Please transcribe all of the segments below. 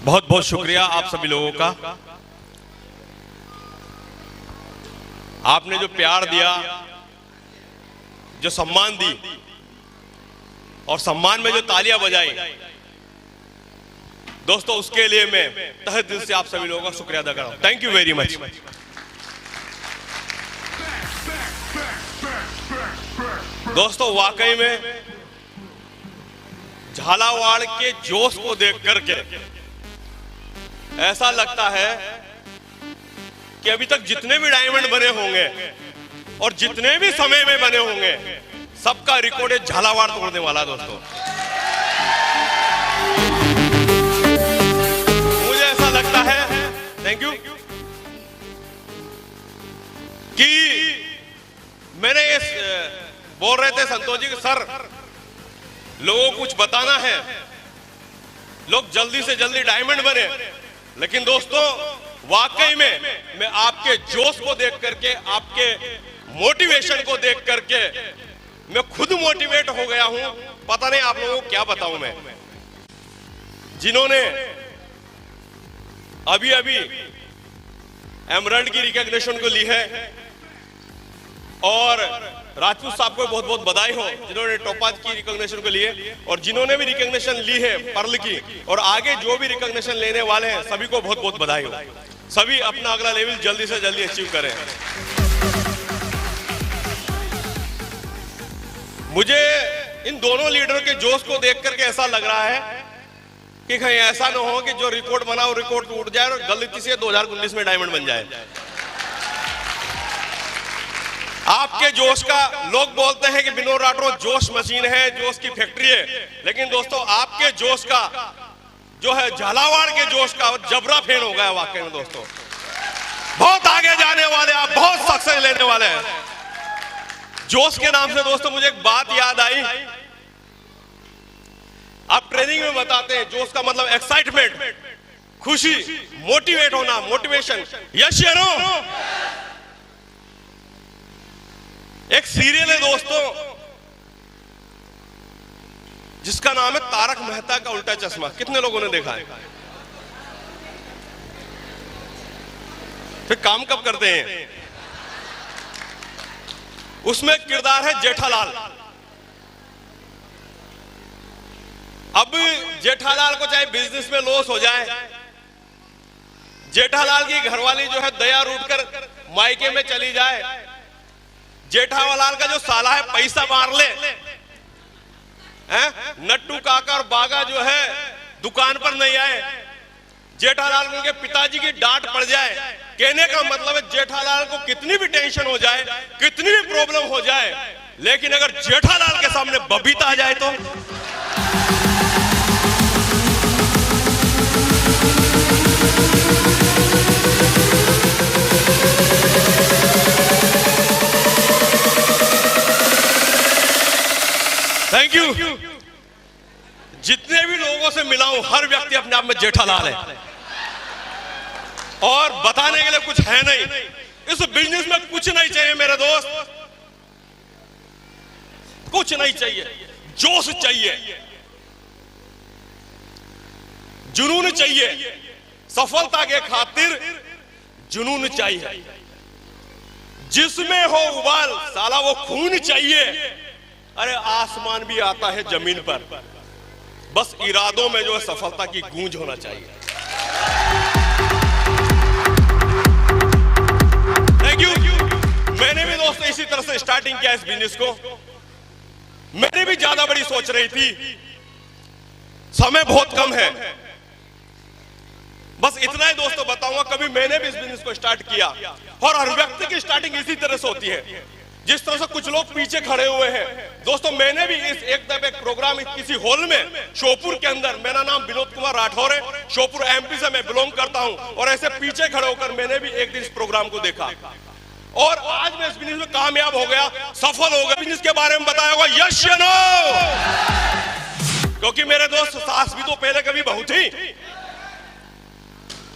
बहुत बहुत शुक्रिया आप सभी लोगों का। आपने जो प्यार दिया, जो सम्मान दी और सम्मान में जो तालियां बजाई, दोस्तों उसके लिए मैं तहे दिल से आप सभी लोगों का शुक्रिया अदा कर रहा हूं। Thank you very much. दोस्तों वाकई में झालावाड़ के जोश को देख करके ऐसा लगता है कि अभी तक जितने भी डायमंड बने होंगे और जितने भी समय में बने होंगे, सबका रिकॉर्ड झालावाड़ तोड़ने वाला है। दोस्तों मुझे ऐसा लगता है, थैंक यू, कि मैंने बोल रहे थे संतोष जी कि सर लोगों को कुछ बताना है, लोग जल्दी से जल्दी डायमंड बने। लेकिन दोस्तों वाकई में मैं आपके जोश को देख करके, आपके मोटिवेशन को देख करके मैं खुद मोटिवेट हो गया हूं। पता नहीं आप लोगों को क्या बताऊं मैं, जिन्होंने अभी अभी एमरल्ड की रिकॉग्निशन को ली है, और राजपूत साहब को बहुत बहुत बधाई हो जिन्होंने टोपाज की रिकॉग्निशन को लिए, और जिन्होंने भी रिकॉग्निशन ली है पर्ल की, और आगे जो भी रिकॉग्निशन लेने वाले हैं सभी को बहुत बहुत बधाई हो। सभी अपना अगला लेवल जल्दी से जल्दी अचीव करें। मुझे इन दोनों लीडर के जोश को देख करके ऐसा लग रहा है कि कहीं ऐसा ना हो कि जो रिकॉर्ड बना वो रिकॉर्ड टूट जाए और गलती से 2019 में डायमंड बन जाए। आपके जोश का, लोग बोलते हैं कि विनोद राठौर जोश मशीन है, जोश की फैक्ट्री है, लेकिन दोस्तों आपके जोश का जो है, झालावाड़ के जोश का जबरा फेन हो गया वाकई में। दोस्तों बहुत आगे जाने वाले, आप बहुत सक्सेस लेने वाले हैं। जोश के नाम से दोस्तों मुझे एक बात याद आई, आप ट्रेनिंग में बताते हैं जोश का मतलब एक्साइटमेंट, खुशी, मोटिवेट होना, मोटिवेशन, यस या नो। एक सीरियल है दोस्तों जिसका नाम है तारक मेहता का उल्टा चश्मा। कितने लोगों ने देखा है? फिर काम कब करते हैं? उसमें एक किरदार है जेठालाल। अब जेठालाल को चाहे बिजनेस में लॉस हो जाए, जेठालाल की घरवाली जो है दया रूट कर मायके में चली जाए, जेठालाल का जो साला है पैसा मार ले, नट्टू काका और बागा जो है दुकान पर नहीं आए, जेठालाल के पिताजी की डांट पड़ जाए। कहने का मतलब है जेठालाल को कितनी भी टेंशन हो जाए, कितनी भी प्रॉब्लम हो जाए, लेकिन अगर जेठालाल के सामने बबीता आ जाए तो थैंक यू। जितने भी लोगों से मिला हूं हर व्यक्ति अपने आप में जेठालाल है, और बताने के लिए कुछ है नहीं। इस बिजनेस में कुछ नहीं चाहिए मेरे दोस्त, कुछ नहीं चाहिए, जोश चाहिए, जुनून चाहिए, सफलता के खातिर जुनून चाहिए। जिसमें हो उबाल साला वो खून चाहिए। अरे आसमान भी आता है जमीन पर, बस इरादों में जो है सफलता की गूंज होना चाहिए। Thank you. मैंने भी दोस्तों इसी तरह से स्टार्टिंग किया इस बिजनेस को। मैंने भी ज्यादा बड़ी सोच रही थी, समय बहुत कम है। बस इतना ही दोस्तों बताऊंगा, कभी मैंने भी इस बिजनेस को स्टार्ट किया, और हर व्यक्ति की स्टार्टिंग इसी तरह से होती है। जिस तरह से कुछ लोग पीछे खड़े हुए हैं दोस्तों, मैंने भी इस एक प्रोग्राम किसी हॉल में श्योपुर के अंदर, मेरा नाम विनोद कुमार राठौर है, श्योपुर एमपी से मैं बिलोंग करता हूं, और ऐसे पीछे खड़े होकर मैंने भी एक दिन इस प्रोग्राम को देखा, और आज मैं इस बिजनेस में कामयाब हो गया, सफल हो गया। बिजनेस के बारे में बताया होगा यस या नो, क्योंकि मेरे दोस्त सास भी तो पहले कभी बहू थी,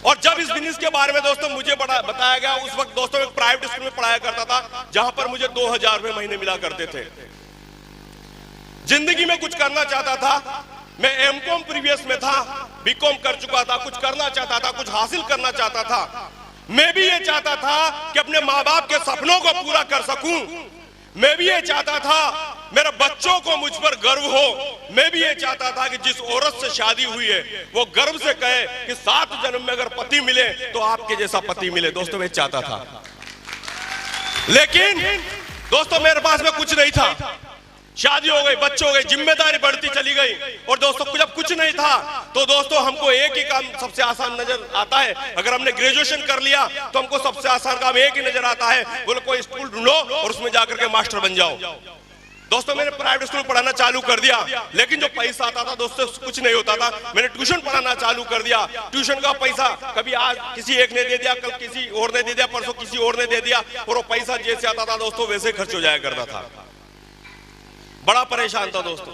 और जब इस बिजनेस के बारे में दोस्तों मुझे बताया गया, उस वक्त दोस्तों एक प्राइवेट स्कूल में पढ़ाया करता था, जहां पर मुझे 2000 रुपए महीने मिला करते थे। जिंदगी में कुछ करना चाहता था, मैं एमकॉम प्रीवियस में था, बीकॉम कर चुका था, कुछ करना चाहता था, कुछ हासिल करना चाहता था। मैं भी ये चाहता था कि अपने माँ बाप के सपनों को पूरा कर सकूं। मैं भी ये चाहता था मेरे बच्चों को मुझ पर गर्व हो। मैं भी ये चाहता था कि जिस औरत से शादी हुई है वो गर्व से कहे कि 7 जन्म में अगर पति मिले तो आपके जैसा पति मिले। दोस्तों मैं चाहता था, लेकिन दोस्तों मेरे पास में कुछ नहीं था। शादी हो गई, बच्चे हो गए, जिम्मेदारी बढ़ती चली गई, और दोस्तों जब कुछ नहीं था तो दोस्तों हमको एक ही काम सबसे आसान नजर आता है। अगर हमने ग्रेजुएशन कर लिया तो हमको सबसे आसान काम एक ही नजर आता है, बोले कोई स्कूल ढूंढो और उसमें जाकर के मास्टर बन जाओ। दोस्तों मैंने प्राइवेट स्कूल पढ़ाना चालू कर दिया, लेकिन जो पैसा आता था दोस्तों कुछ नहीं होता था। मैंने ट्यूशन पढ़ाना चालू कर दिया। ट्यूशन का पैसा कभी आज किसी एक ने दे दिया, कल किसी और ने दे दिया, परसों किसी और ने दे दिया, और वो पैसा जैसे आता था दोस्तों वैसे खर्च हो जाया करता था। बड़ा परेशान था दोस्तों।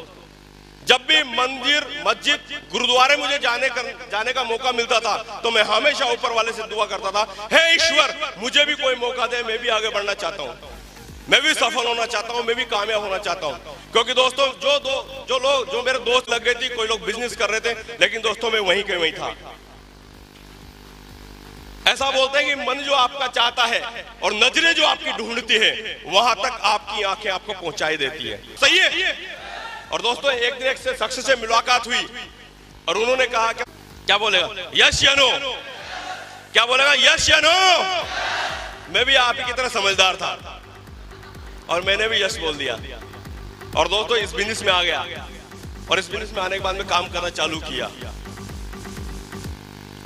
जब भी मंदिर, मस्जिद, गुरुद्वारे मुझे जाने का मौका मिलता था तो मैं हमेशा ऊपर वाले से दुआ करता था, हे ईश्वर मुझे भी कोई मौका दे, मैं भी आगे बढ़ना चाहता हूँ, मैं भी सफल होना चाहता हूँ, मैं भी कामयाब होना चाहता हूँ। क्योंकि दोस्तों जो मेरे दोस्त लग गए थे, कोई लोग बिजनेस कर रहे थे, लेकिन दोस्तों मैं वहीं के वहीं था। ऐसा बोलते हैं कि मन जो आपका चाहता है और नजरें जो आपकी ढूंढती है वहां तक आपकी आंखें आपको पहुंचाई देती है। सही है। और दोस्तों एक दिन एक शख्स से मुलाकात हुई और उन्होंने कहा क्या बोलेगा, यस या नो, क्या बोलेगा, यस या नो। मैं भी आप ही की तरह समझदार था और मैंने भी यस बोल दिया। और दोस्तों इस बिजनेस में आ गया, और इस बिजनेस में आने के बाद में काम करना चालू किया।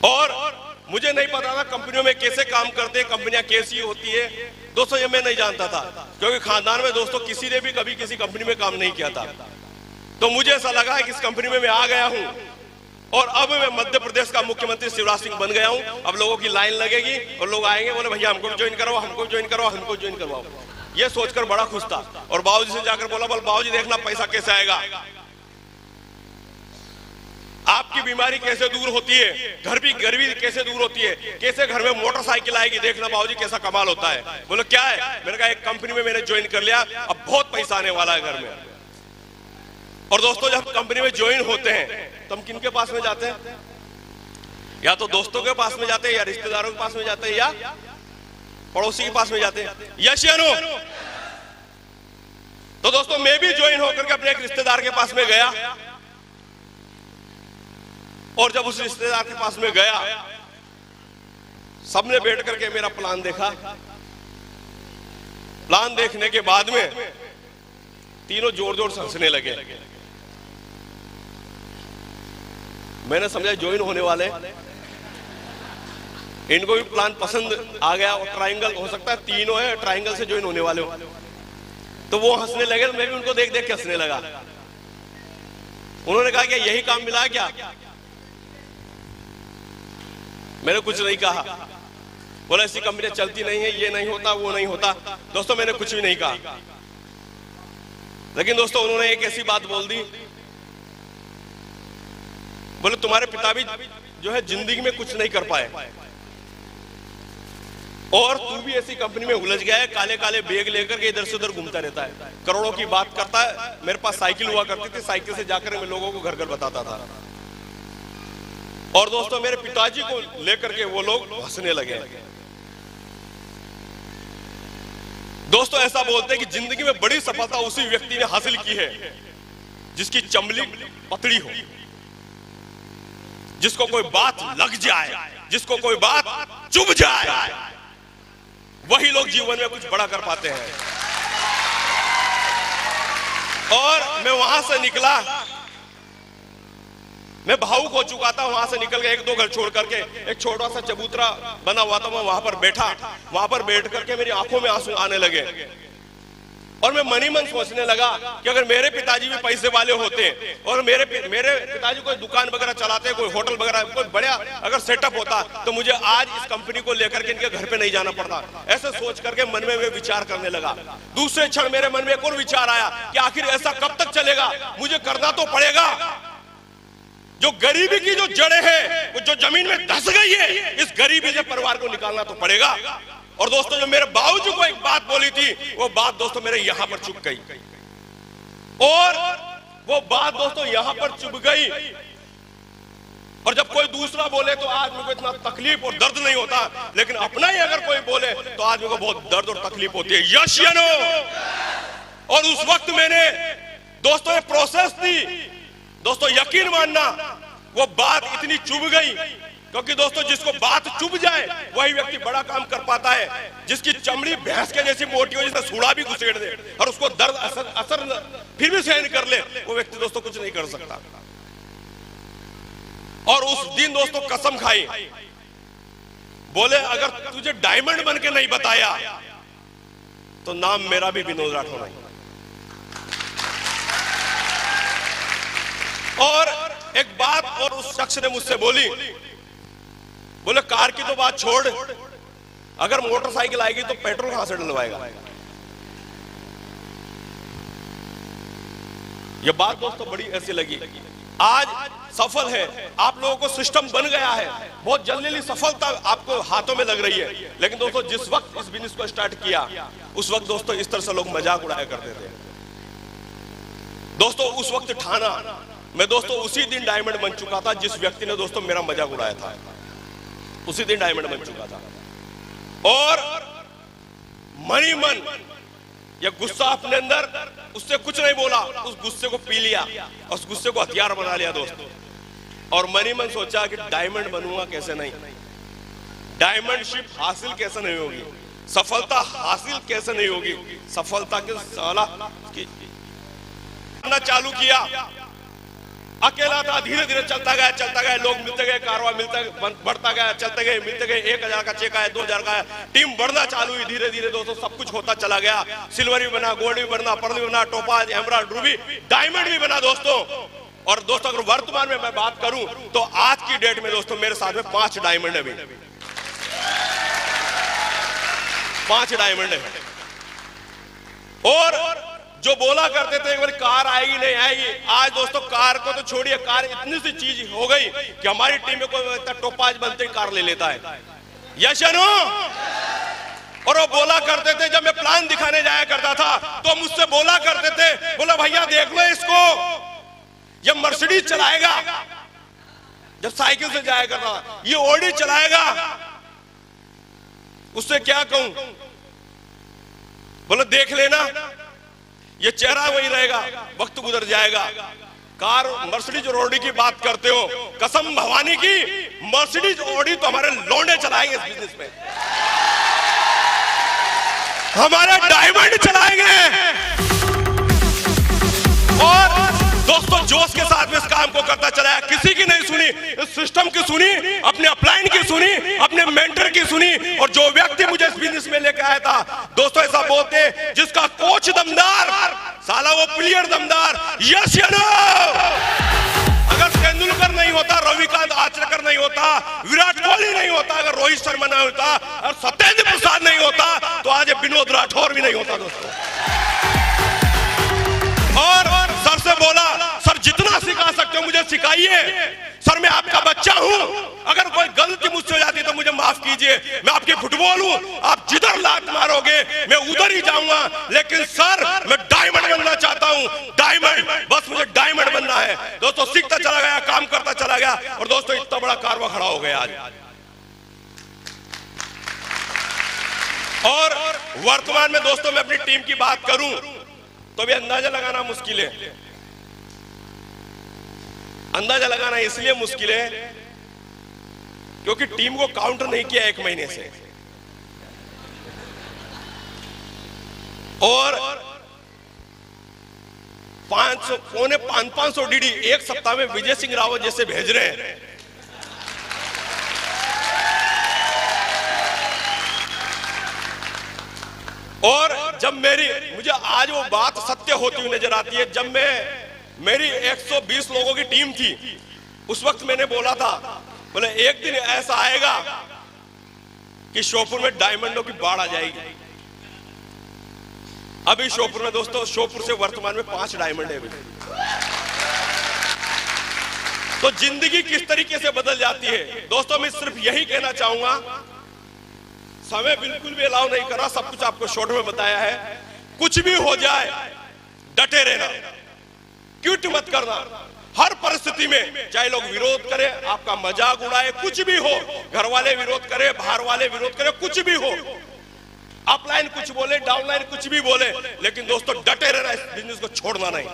और मुझे नहीं पता था कंपनियों में कैसे काम करते हैं, कंपनियां कैसी होती है दोस्तों, ये मैं नहीं जानता था, क्योंकि खानदान में दोस्तों किसी ने भी कभी किसी कंपनी में काम नहीं किया था। तो मुझे ऐसा लगा है कि इस कंपनी में मैं आ गया हूं और अब मैं मध्य प्रदेश का मुख्यमंत्री शिवराज सिंह बन गया हूं। अब लोगों की लाइन लगेगी और लोग आएंगे, बोले भैया हमको ज्वाइन करवाओ, हमको ज्वाइन करवाओ, हमको ज्वाइन करवाओ। ये सोचकर बड़ा खुश था। और बाबूजी से जाकर बोला, बोल बाबूजी देखना पैसा कैसे आएगा, आपकी बीमारी कैसे दूर होती है, घर की गरीबी कैसे दूर होती है, कैसे घर में मोटरसाइकिल आएगी, देखना बाबूजी कैसा कमाल होता है। बोलो क्या है, मैंने कहा एक कंपनी में मैंने ज्वाइन कर लिया, अब बहुत पैसा आने वाला है घर में। और दोस्तों जब कंपनी में ज्वाइन होते हैं तो हम किन के पास में जाते हैं, या तो दोस्तों के पास में जाते हैं, या रिश्तेदारों के पास में जाते हैं, या पड़ोसी के पास में जाते हैं। यस या नो। तो दोस्तों मैं भी ज्वाइन होकर के अपने एक रिश्तेदार के पास में गया, और जब उस रिश्तेदार के पास में गया सबने बैठ करके मेरा प्लान देखा। प्लान देखने के बाद में तीनों जोर जोर से हंसने लगे। मैंने समझा ज्वाइन होने वाले, इनको भी प्लान पसंद आ गया, और ट्रायंगल हो सकता है तीनों है, ट्रायंगल से ज्वाइन होने वाले हो। तो वो हंसने लगे, मैं भी उनको देख देख के हंसने लगा। उन्होंने कहा कि यही काम मिला क्या, मैंने कुछ नहीं कहा। बोला ऐसी कंपनियां चलती नहीं है, ये नहीं होता, वो नहीं होता। दोस्तों मैंने कुछ भी नहीं कहा, लेकिन दोस्तों उन्होंने एक ऐसी बात बोल दी, बोले तुम्हारे पिता भी जो है जिंदगी में कुछ नहीं कर पाए, और तू भी ऐसी कंपनी में उलझ गया है, काले काले बैग लेकर के इधर से उधर घूमता रहता है, करोड़ों की बात करता है। मेरे पास साइकिल हुआ करती थी, साइकिल से जाकर मैं लोगों को घर घर बताता था। और दोस्तों मेरे पिताजी को लेकर के वो लोग हंसने लगे। दोस्तों ऐसा बोलते हैं कि जिंदगी में बड़ी सफलता उसी व्यक्ति ने हासिल की है जिसकी चमड़ी पतली हो, जिसको कोई बात लग जाए, जिसको कोई बात चुभ जाए, वही लोग जीवन में कुछ बड़ा कर पाते हैं। और मैं वहां से निकला, मैं भावुक हो चुका था। वहां से निकल गया, 1-2 घर छोड़ करके एक छोटा सा चबूतरा बना हुआ था, मैं वहां पर बैठा। वहां पर बैठ करके मेरी आंखों में आंसू आने लगे, और मैं मन ही मन सोचने लगा कि अगर मेरे पिताजी भी पैसे वाले होते और मेरे पिताजी कोई दुकान वगैरह चलाते, कोई होटल वगैरह, कोई बड़ा अगर सेटअप होता, तो मुझे आज इस कंपनी को लेकर के इनके घर पे नहीं जाना पड़ता। ऐसे सोच करके मन में मैं विचार करने लगा। दूसरे क्षण मेरे मन में एक और विचार आया कि आखिर ऐसा कब तक चलेगा, मुझे करना तो पड़ेगा। जो गरीबी की जो जड़ें हैं, वो जो जमीन में धंस गई है, इस गरीबी से परिवार को निकालना तो पड़ेगा। और दोस्तों जो मेरे बाबूजी को एक बात बोली थी, वो बात दोस्तों मेरे यहां पर चुप गई, और वो बात दोस्तों यहां पर चुभ गई। और जब कोई दूसरा बोले तो आदमी को इतना तकलीफ और दर्द नहीं होता, लेकिन अपना ही अगर कोई बोले तो आदमी को बहुत दर्द और तकलीफ होती है। यस या नो? और उस वक्त मैंने दोस्तों ये प्रोसेस थी दोस्तों, यकीन मानना वो बात इतनी चुभ गई, क्योंकि दोस्तों जिसको बात चुभ जाए वही व्यक्ति बड़ा काम कर पाता है। जिसकी चमड़ी भैंस के जैसी मोटी हो, जिसका सूड़ा भी घुसेड़ दे और उसको दर्द असर फिर भी सहन कर ले, वो व्यक्ति दोस्तों कुछ नहीं कर सकता। और उस दिन दोस्तों कसम खाई, बोले अगर तुझे डायमंड बन के नहीं बताया तो नाम मेरा भी विनोद राठौर नहीं। और एक बात और उस शख्स ने मुझसे बोली, बोले कार की तो बात छोड़, अगर मोटरसाइकिल आएगी तो पेट्रोल कहां से डलवाएगा? यह बात दोस्तों बड़ी ऐसी लगी। आज सफल है, आप लोगों को सिस्टम बन गया है, बहुत जल्दी सफलता आपको हाथों में लग रही है। लेकिन दोस्तों जिस वक्त इस बिजनेस को स्टार्ट किया उस वक्त दोस्तों इस तरह से लोग मजाक उड़ाया करते थे। दोस्तों उस वक्त ठाना मैं दोस्तों उसी दिन डायमंड बन चुका था जिस व्यक्ति ने दोस्तों मेरा मजाक उड़ाया था, उसी दिन डायमंड बन चुका था। और मनी मन या गुस्सा अपने अंदर, उससे कुछ नहीं बोला, उस गुस्से को पी लिया और उस गुस्से को हथियार बना लिया दोस्तों। और मनी मन सोचा कि डायमंड बनूंगा कैसे नहीं, डायमंडशिप हासिल कैसे नहीं होगी, सफलता हासिल कैसे नहीं होगी, सफलता के साला करना चालू किया। अकेला था, धीरे धीरे चलता गया, लोग मिलते गए, कारोबार बढ़ता गया, चलते गए, मिलते गए। 1000 का चेक आया, 2000 का आया, टीम बढ़ना चालू हुई। धीरे धीरे दोस्तों सब कुछ होता चला गया। सिल्वर भी बना, गोल्ड भी बना, पर्ल भी बना, टोपाज, एमराल्ड, रूबी, डायमंड भी बना दोस्तों। और दोस्तों अगर वर्तमान में मैं बात करूं तो आज की डेट में दोस्तों मेरे साथ में 5 डायमंड है, 5 डायमंड है। और जो बोला करते थे एक बार कार आएगी नहीं आएगी, आज दोस्तों कार को तो छोड़िए, कार इतनी सी चीज हो गई कि हमारी टीम में कोई टोपाज बनते ही कार ले लेता है। यस या नो? और वो बोला करते थे, जब मैं प्लान दिखाने जाया करता था तो मुझसे बोला करते थे, बोला भैया देख लो इसको, ये मर्सिडीज चलाएगा। जब साइकिल से जाया करता, ये ऑडी चलाएगा। उससे क्या कहूं, बोला देख लेना, ये चेहरा वही रहेगा, वक्त गुजर जाएगा। कार मर्सिडीज और ऑडी की बात करते हो, कसम भवानी की मर्सिडीज ऑडी तो हमारे लौंडे चलाएंगे इस बिजनेस में, हमारे डायमंड चलाएंगे। और दोस्तों जोश के साथ में इस काम को करता चला, किसी की नहीं सुनी, इस सिस्टम की सुनी, अपने अपलाइन की सुनी, अपने मेंटर की सुनी। और जो व्यक्ति मुझे इस बिजनेस में लेकर आया था दोस्तों, ऐसा बोलते जिसका कोच दमदार, साला वो प्लेयर दमदार। यस या नो? अगर तेंदुलकर नहीं होता, रविकांत आचरेकर नहीं होता, विराट कोहली नहीं होता, अगर रोहित शर्मा नहीं होता और सत्येंद्र प्रसाद नहीं होता तो आज विनोद राठौर भी नहीं होता दोस्तों। और सर से बोला, सर जितना सिखा सकते हो मुझे सिखाइए, सर मैं आपका बच्चा हूं, अगर कोई गलती मुझसे हो जाती तो मुझे माफ कीजिए, मैं आपकी फुटबॉल हूं, आप जिधर लात मारोगे मैं उधर ही जाऊंगा, लेकिन सर मैं डायमंड बनना चाहता हूं, डायमंड, बस मुझे डायमंड बनना है। दोस्तों सीखता चला गया, काम करता चला गया और दोस्तों इतना बड़ा कारवा खड़ा हो गया आज। और वर्तमान में दोस्तों मैं अपनी टीम की बात करूं तो भी अंदाजा लगाना मुश्किल है। अंदाजा लगाना इसलिए मुश्किल है क्योंकि टीम को काउंटर नहीं किया 1 महीने से। और 500 डीडी एक सप्ताह में विजय सिंह रावत जैसे भेज रहे हैं। और जब मुझे आज वो बात सत्य होती हुई नजर आती है, जब मेरी 120 लोगों की टीम थी, उस वक्त मैंने बोला था, बोले एक दिन ऐसा आएगा कि श्योपुर में डायमंडों की बाढ़ आ जाएगी। अभी श्योपुर में दोस्तों, श्योपुर से वर्तमान में 5 डायमंड है। तो जिंदगी किस तरीके से बदल जाती है दोस्तों, मैं सिर्फ यही कहना चाहूंगा, समय बिल्कुल भी अलाउ नहीं कर रहा, सब कुछ आपको शॉर्ट में बताया है। कुछ भी हो जाए डटे रहना, क्विट मत करना। हर परिस्थिति में चाहे लोग विरोध करें, आपका मजाक उड़ाए, कुछ भी हो, घर वाले विरोध करें, बाहर वाले विरोध करें, कुछ भी हो, अपलाइन कुछ बोले, डाउनलाइन कुछ भी बोले, लेकिन दोस्तों डटे रहना, इस बिजनेस को छोड़ना नहीं।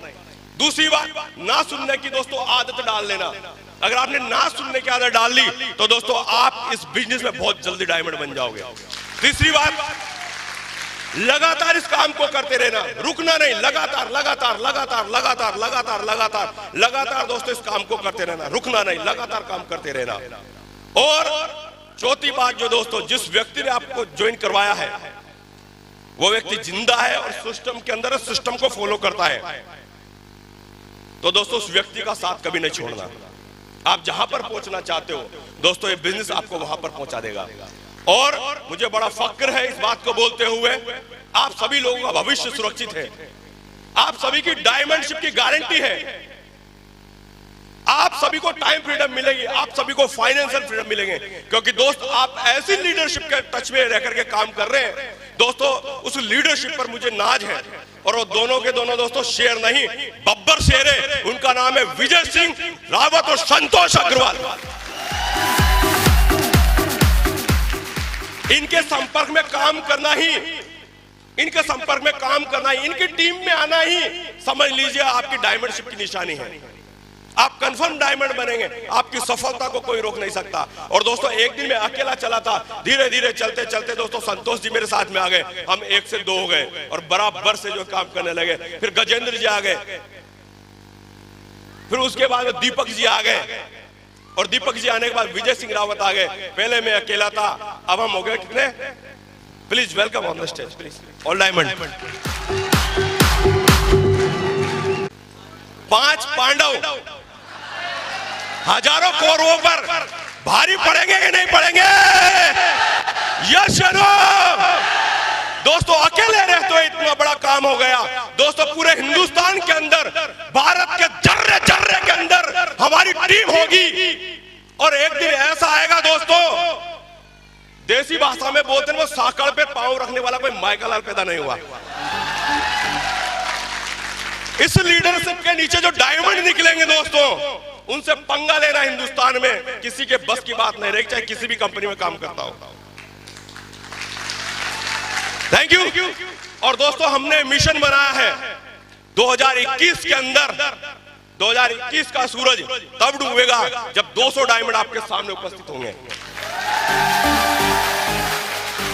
दूसरी बात, ना सुनने की दोस्तों आदत डाल लेना। अगर आपने ना सुनने की आदत डाल ली तो दोस्तों आप इस बिजनेस में बहुत जल्दी डायमंड बन जाओगे। तीसरी बात, लगातार इस काम को करते रहना, रुकना नहीं, लगातार लगातार लगातार लगातार लगातार लगातार लगातार दोस्तों इस काम को करते रहना, रुकना नहीं, लगातार काम करते रहना। और चौथी बात जो दोस्तों, जिस व्यक्ति ने आपको ज्वाइन करवाया है वो व्यक्ति जिंदा है और सिस्टम के अंदर सिस्टम को फॉलो करता है, तो दोस्तों उस व्यक्ति का साथ कभी नहीं छोड़ना। आप जहां पर पहुंचना चाहते हो दोस्तों, ये बिजनेस आपको वहां पर पहुंचा देगा। और मुझे बड़ा फक्र है इस बात को बोलते हुए, आप सभी लोगों का भविष्य सुरक्षित है, आप सभी की डायमंडशिप की गारंटी है, आप सभी को टाइम फ्रीडम मिलेगी, आप सभी को फाइनेंशियल फ्रीडम मिलेंगे, क्योंकि दोस्त आप ऐसी लीडरशिप के टच में रह करके काम कर रहे हैं दोस्तों, उस लीडरशिप पर मुझे नाज है। और वो दोनों के दोनों दोस्तों शेर नहीं, बब्बर शेर है, उनका नाम है विजय सिंह रावत और संतोष अग्रवाल। इनके संपर्क में काम करना ही, इनके संपर्क में काम करना ही, इनकी टीम में आना ही समझ लीजिए आपकी डायमंडशिप की निशानी है। आप कंफर्म डायमंड बनेंगे, आपकी सफलता को कोई रोक नहीं सकता। और दोस्तों एक दिन मैं अकेला चला था, धीरे धीरे चलते चलते दोस्तों संतोष जी मेरे साथ में आ गए, हम 1 से 2 हो गए और बराबर से जो काम करने लगे। फिर गजेंद्र जी आ गए, फिर उसके बाद दीपक जी आ गए, और दीपक जी आने के बाद विजय सिंह रावत आ गए। पहले मैं अकेला था, अब हम हो गए कितने? Please welcome on the stage please all diamond. 5 Pandav हजारों कौरवों पर भारी पड़ेंगे कि नहीं पड़ेंगे? यस या नो? दोस्तों अकेले रहते हुए इतना बड़ा काम हो गया। दोस्तों पूरे हिंदुस्तान के अंदर, भारत के जर्रे जर्रे के अंदर हमारी टीम होगी, और एक दिन ऐसा आएगा दोस्तों, देसी भाषा में बोलते हैं वो साकड़ पे पांव रखने वाला कोई माइकल लाल पैदा नहीं हुआ। इस लीडरशिप के नीचे जो डायमंड निकलेंगे दोस्तों, उनसे पंगा लेना हिंदुस्तान में किसी के बस की बात नहीं रहेगी, चाहे किसी भी कंपनी में काम करता हो। Thank you. और दोस्तों हमने मिशन बनाया है 2021 के अंदर, 2021 का सूरज तब डूबेगा जब 200 डायमंड आपके सामने उपस्थित होंगे।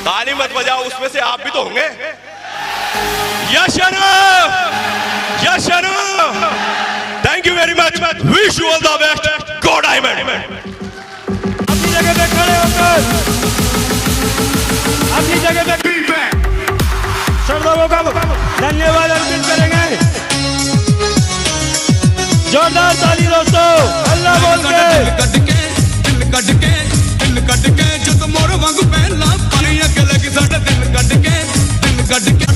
ताली मत बजाओ, उसमें से आप भी तो होंगे। यस या नो? यस या no? Thank you very much, wish you all the best, go diamond. अपनी जगह पे खड़े होकर, अपनी जगह पे श्रद्धाओं का धन्यवाद अर्पित करेंगे। जोरदार ताली दोस्तों, अल्लाह बोल के दिल कट के जब मोर वांग पहला पानी अग लग साडा दिल कट के